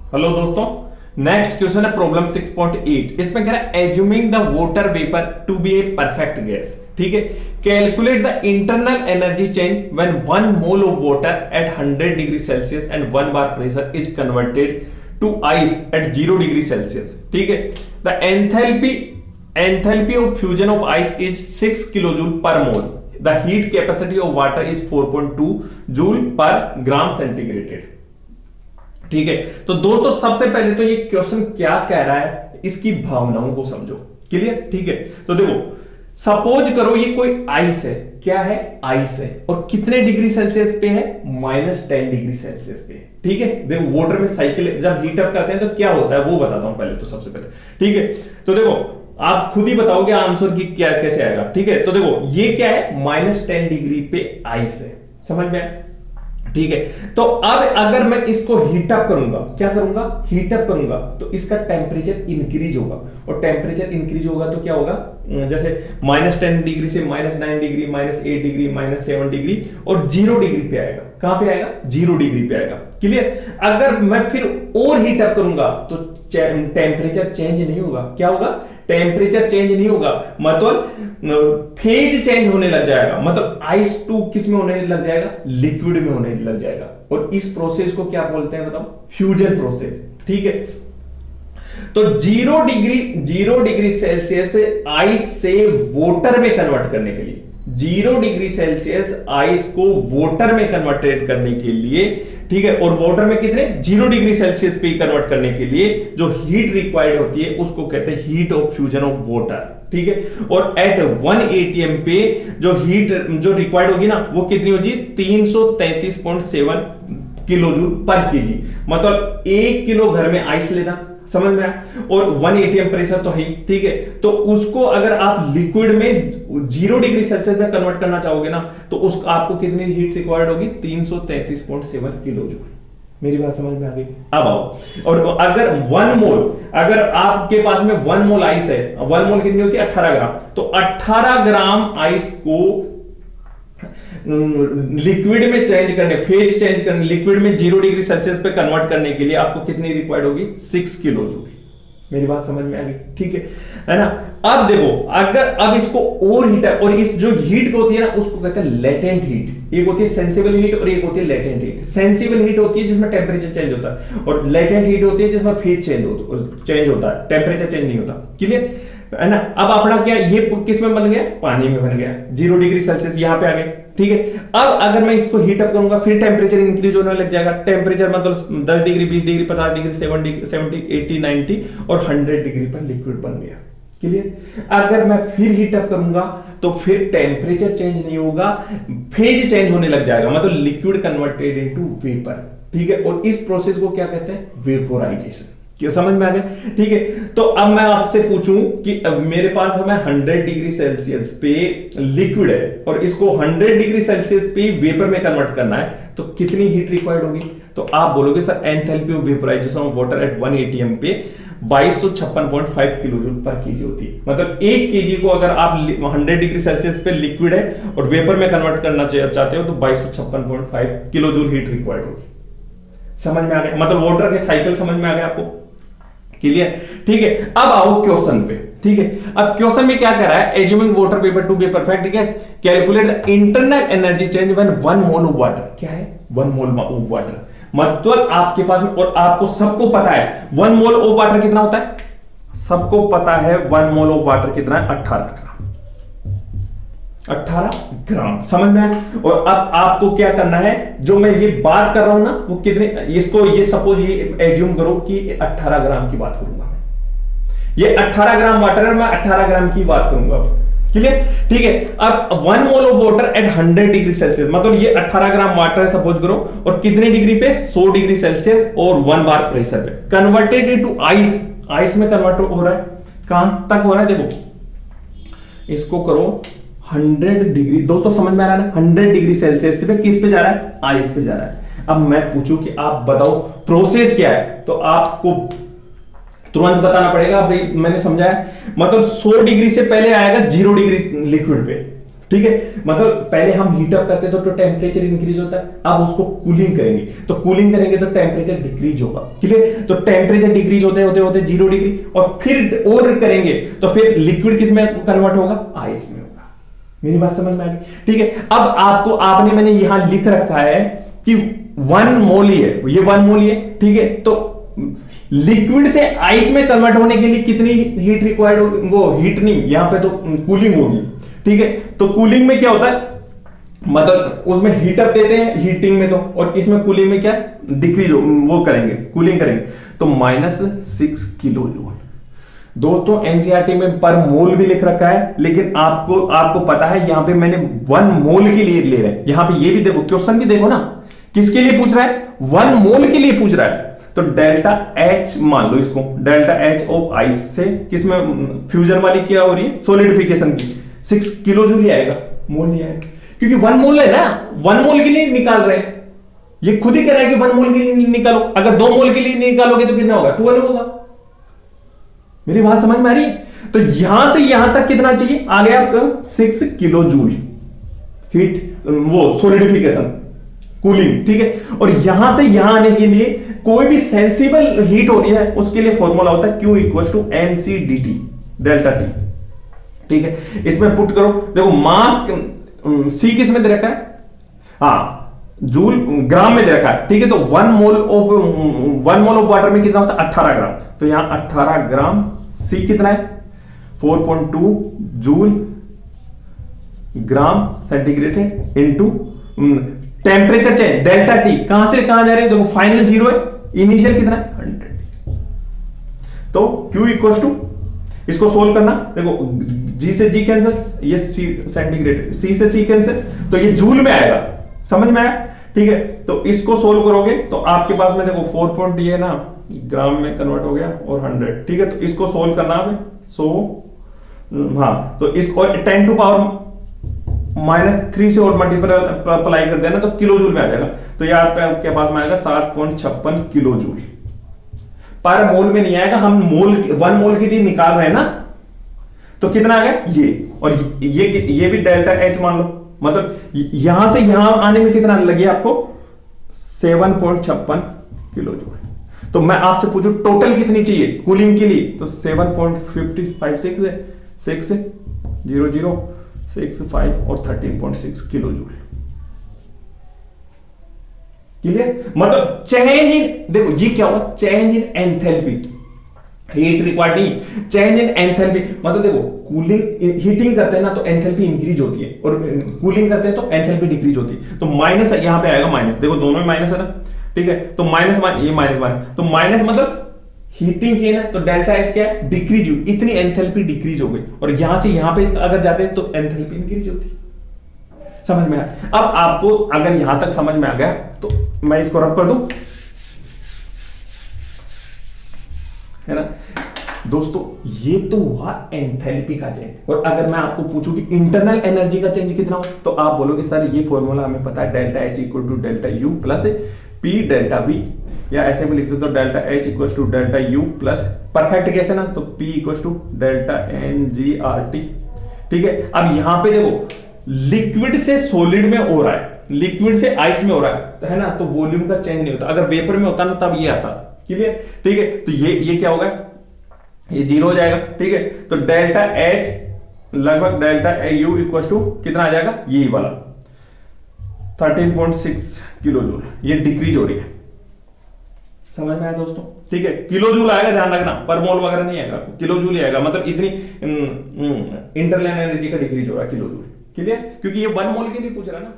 Hello दोस्तों, next question है problem 6.8। इसमें कह रहा है assuming the water vapour to be a perfect gas. ठीक है, calculate the internal energy change when 1 mole of water at 100 degree celsius and 1 bar pressure is converted to ice at 0 degree celsius. ठीक है, the enthalpy of fusion of ice is 6 kilojoule per mole. The heat capacity of water is 4.2 joule per gram सेंटीग्रेटेड। ठीक है, तो दोस्तों सबसे पहले तो ये क्वेश्चन क्या कह रहा है, इसकी भावनाओं को समझो। क्लियर? ठीक है, तो देखो सपोज करो ये कोई आइस है। क्या है? आइस है। और कितने डिग्री सेल्सियस पे है? -10 डिग्री सेल्सियस पे। ठीक है, देखो वाटर में साइकिल जब हीट अप करते हैं तो क्या होता है वो बताता हूं पहले तो सबसे पहले। ठीक है, तो देखो आप खुद ही बताओगे आंसर की क्या कैसे आएगा। ठीक है, तो देखो ये क्या है, -10 डिग्री पे आइस है। समझ में आया? ठीक है, तो अब अगर मैं इसको हीटअप करूंगा, क्या करूंगा? हीटअप करूंगा तो इसका टेम्परेचर इंक्रीज होगा। और टेम्परेचर इंक्रीज होगा तो क्या होगा, जैसे -10 डिग्री से -9 डिग्री, -8 डिग्री, -7 डिग्री और 0 डिग्री पे आएगा। कहां पे आएगा? 0 डिग्री पे आएगा। क्लियर? अगर मैं फिर और हीटअप करूंगा तो टेम्परेचर चेंज नहीं होगा। क्या होगा? टेम्परेचर चेंज नहीं होगा, मतलब फेज चेंज होने लग जाएगा। मतलब आइस टू किस में होने लग जाएगा? लिक्विड में होने लग जाएगा। और इस प्रोसेस को क्या बोलते हैं बताओ? Fusion process. ठीक है, तो 0 डिग्री सेल्सियस आइस से वाटर में कन्वर्ट करने के लिए, 0 डिग्री सेल्सियस आइस को वाटर में कन्वर्टेड करने के लिए, ठीक है, और वाटर में कितने? 0 डिग्री सेल्सियस पे कन्वर्ट करने के लिए जो हीट रिक्वायर्ड होती है उसको कहते हैं heat of fusion of water. ठीक है, और एट 1 atm पे जो हीट जो रिक्वायर्ड होगी ना वो कितनी होगी? 333.7 किलो जूल पर केजी। मतलब 1 किलो घर में आइस लेना। समझ में आया? और 1 atm प्रेशर तो है। ठीक है, तो उसको अगर आप लिक्विड में 0 डिग्री सेल्सियस में कन्वर्ट करना चाहोगे ना तो उसको आपको कितनी हीट रिक्वायर्ड होगी? 333.7 किलो जूल। मेरी बात समझ में आ गई? अब आओ, और अगर 1 मोल, अगर आपके पास में 1 मोल आइस है, 1 मोल कितनी होती है? 18 ग्राम। तो 18 ग्राम आइस को लिक्विड में चेंज करने, फेज चेंज करने, लिक्विड में 0 डिग्री सेल्सियस पे कन्वर्ट करने के लिए आपको कितनी रिक्वायर्ड होगी? 6 किलो जूल। मेरी बात समझ में आ गई? ठीक है ना? अब देखो अगर अब इसको और हीट, और इस जो हीट होती है ना उसको कहते हैं लेटेंट हीट। एक होती है सेंसिबल हीट और एक होती है लेटेंट हीट। सेंसिबल हीट होती है जिसमें टेम्परेचर चेंज होता है, और लेटेंट हीट होती है जिसमें फेज चेंज होता है, टेम्परेचर चेंज नहीं होता। क्लियर है ना? अब अपना क्या, ये किस में बन गया? पानी में बन गया। 0 डिग्री सेल्सियस यहां पे आ गए। ठीक है, अब अगर मैं इसको हीट अप करूंगा फिर टेम्परेचर इंक्रीज होने लग जाएगा। टेम्परेचर मतलब 10 डिग्री, 20 डिग्री, 50 डिग्री, 70, 80, 90 और 100 डिग्री पर लिक्विड बन गया। क्लियर? अगर मैं फिर हीट अप करूंगा तो फिर टेम्परेचर चेंज नहीं होगा, फेज चेंज होने लग जाएगा, मतलब लिक्विड कन्वर्टेड इनटू वेपर। ठीक है, और इस प्रोसेस को क्या कहते हैं? वेपोराइजेशन। क्या समझ में आ गया? ठीक है, तो अब मैं आपसे पूछूं कि मेरे पास हमें 100 डिग्री सेल्सियस पे लिक्विड है और इसको 100 डिग्री सेल्सियस पे वेपर में कन्वर्ट करना है तो कितनी हीट रिक्वायर्ड होगी? तो आप बोलोगे sir enthalpy of vaporisation of water eight 1 atm पे 2256.5 किलो जूल पर केजी होती है। मतलब 1 केजी को अगर आप 100 डिग्री सेल्सियस पे लिक्विड है और वेपर में कन्वर्ट करना चाहते हो तो 2256.5 किलो जूल हीट रिक्वायर्ड होगी। समझ में आ गया? मतलब वाटर के साइकिल समझ में आ गया आपको? क्लियर? ठीक है, अब आओ क्वेश्चन पे। ठीक है, अब क्वेश्चन में क्या कर रहा है? Assuming water vapour to be perfect gas, calculate the internal energy change when 1 mole of water. क्या है? 1 मोल ऑफ वाटर, मतलब आपके पास में, और आपको सबको पता है 1 मोल ऑफ वाटर कितना होता है? सबको पता है 1 मोल ऑफ वाटर कितना है? 18 ग्राम। समझ में आया? और अब आपको क्या करना है, जो मैं ये बात कर रहा हूं ना वो कितने, इसको ये सपोज ये एज्यूम करो कि 18 ग्राम की बात करूंगा। ये 18 ग्राम वाटर है, मैं 18 ग्राम की बात करूंगा। क्लियर? ठीक है, अब 1 mole of water at 100 degree Celsius, मतलब ये 18 ग्राम वाटर है सपोज करो, और कितने डिग्री पे? 100 डिग्री सेल्सियस और 1 बार प्रेशर पे कन्वर्टेड इनटू आइस। आइस में कन्वर्ट हो रहा है। कहां तक हो रहा है? देखो इसको करो 100 डिग्री। दोस्तों समझ में आ रहा है ना? 100 डिग्री सेल्सियस पे किस पे जा रहा है? आइस पे जा रहा है। अब मैं पूछूं कि आप बताओ प्रोसेस क्या है, तो आपको तुरंत बताना पड़ेगा। भाई मैंने समझाया, मतलब 100 डिग्री से पहले आएगा 0 डिग्री लिक्विड पे। ठीक है, मतलब पहले हम हीट अप करते तो टेम्परेचर इंक्रीज होता है, अब उसको कूलिंग करेंगे, तो कूलिंग करेंगे तो टेम्परेचर डिक्रीज होगा। क्लियर, तो टेम्परेचर डिक्रीज होते होते होते 0 डिग्री, और फिर और करेंगे तो फिर लिक्विड किस में कन्वर्ट होगा, आइस में होगा। मेरी बात समझ में आ गई? ठीक है, अब आपको आपने मैंने यहां लिख रखा है कि 1 मोल ही है, ये 1 मोल ही है। ठीक है, तो लिक्विड से आइस में कन्वर्ट होने के लिए कितनी हीट रिक्वायर्ड होगी, वो हीट नहीं, यहां पे तो कूलिंग होगी। ठीक है, तो कूलिंग में क्या होता है, मतलब उसमें हीट अप देते हैं हीटिंग में तो, और इसमें कूलिंग में क्या डिक्रीज वो करेंगे, कूलिंग करेंगे, तो -6 किलो जूल। दोस्तों एनसीईआरटी में पर मोल भी लिख रखा है, लेकिन आपको पता है यहां पे मैंने 1 मोल के लिए ले रहे हैं। यहां पे ये भी देखो, क्वेश्चन भी देखो ना, किसके लिए पूछ रहा है, 1 मोल के लिए पूछ रहा है। तो डेल्टा H मान लो इसको, डेल्टा H ऑफ आइस से किसमें फ्यूजन वाली क्या हो रही है, सोलिडिफिकेशन की, 6 किलो जूल ही आएगा, मोल नहीं आएगा, क्योंकि 1 मोल है ना, 1 मोल के लिए निकाल रहे हैं, ये खुद ही कह रहा है कि 1 मोल के लिए निकालो। अगर 2 मोल के लिए निकालोगे तो कितना होगा, 12 होगा। मेरी बात समझ में आ रही है? तो यहां से यहां तक कितना चाहिए, आ गया आपका 6 किलो जूल हीट, वो सोलिडिफिकेशन, कूलिंग। ठीक है, और यहां से यहां आने के लिए कोई भी सेंसिबल हीट हो रही है, उसके लिए फॉर्मूला होता है Q = mc dt delta T। ठीक है, इसमें पुट करो, देखो मास C किस में दे रखा है, हाँ जूल ग्राम में दे रखा है। ठीक है, तो 1 मोल ऑफ वाटर में कितना होता है, 18 ग्राम, तो यहां 18 ग्राम, C कितना है 4.2 जूल ग्राम सेंटीग्रेड है, into temperature change delta T, कहां से कहां जा रहे हैं, देखो फाइनल 0 है, इनिशियल कितना है 100। तो Q = इसको सोल्व करना, देखो G से G कैंसिल, ये सेंटीग्रेड, C से C कैंसिल, तो ये जूल में आएगा, समझ में आया? ठीक है, तो इसको सोल्व करोगे तो आपके पास में देखो 4 पॉइंट ये ना ग्राम में कन्वर्ट हो गया और 100। ठीक है, तो इसको सोल्व करना है, सो हाँ, तो इसको 10 टू पावर -3 से और मल्टीप्लाई कर देना तो किलो जूल में आ जाएगा। तो ये आपके पास में आएगा 7.56 किलो जूल पर मोल में नहीं आएगा, हम मोल 1 मोल के लिए निकाल रहे हैं ना, तो कितना आ गया ये, और ये भी डेल्टा H मान लो, मतलब यहां से यहां आने में कितना लगे आपको 7.56 किलो जूल। तो मैं आपसे पूछूं टोटल कितनी चाहिए कूलिंग के लिए, तो 7.556 है, 6 0 0 6 5 और 13.6 किलो जूल। क्लियर, मतलब चेंज इन, देखो ये क्या हुआ, change in enthalpy, heat required नहीं, चेंज इन एंथैल्पी, मतलब देखो कूलिंग हीटिंग करते हैं ना तो एंथैल्पी इंक्रीज होती है, और कूलिंग करते हैं तो एंथैल्पी डिक्रीज होती है। तो माइनस यहां पे आएगा माइनस, देखो दोनों में माइनस है ना। ठीक है, तो माइनस ये माइनस माइनस, तो माइनस मतलब हीटिंग की ना, तो डेल्टा H क्या है, डिक्रीज हुई, इतनी एंथैल्पी डिक्रीज हो गई, और यहां से यहां पे अगर जाते हैं तो एंथैल्पी इंक्रीज होती। समझ में आया? अब आपको अगर यहां तक समझ में आ गया तो मैं इसको रब कर दूं, है ना दोस्तों, ये तो हुआ एंथैल्पी का चेंज। और अगर मैं आपको पूछूं कि इंटरनल एनर्जी का चेंज कितना हो, तो आप बोलोगे सर ये फॉर्मूला हमें पता है, delta H = delta U plus P delta V, या ऐसे भी लिख सकते हो delta H = delta U plus perfect case है ना, तो P = डेल्टा NGRT। ठीक है, अब यहां पे देखो लिक्विड से सॉलिड में हो रहा है, लिक्विड से आइस में हो रहा है, है ना, तो वॉल्यूम का चेंज नहीं होता। अगर वेपर में होता ना तब ये आता। क्लियर? ठीक है, तो ये क्या होगा, ये 0 हो जाएगा। ठीक है, तो डेल्टा H लगभग डेल्टा U = कितना आ जाएगा, यही वाला 13.6 किलो जूल, ये डिक्रीज हो रही है। समझ में आया दोस्तों? ठीक है, किलो जूल आएगा, ध्यान रखना, पर मोल वगैरह नहीं आएगा, किलो जूल ही आएगा, मतलब इतनी इंटरनल एनर्जी का डिक्रीज हो रहा है किलो जूल। क्लियर? क्योंकि ये 1 मोल के लिए पूछ रहा है ना।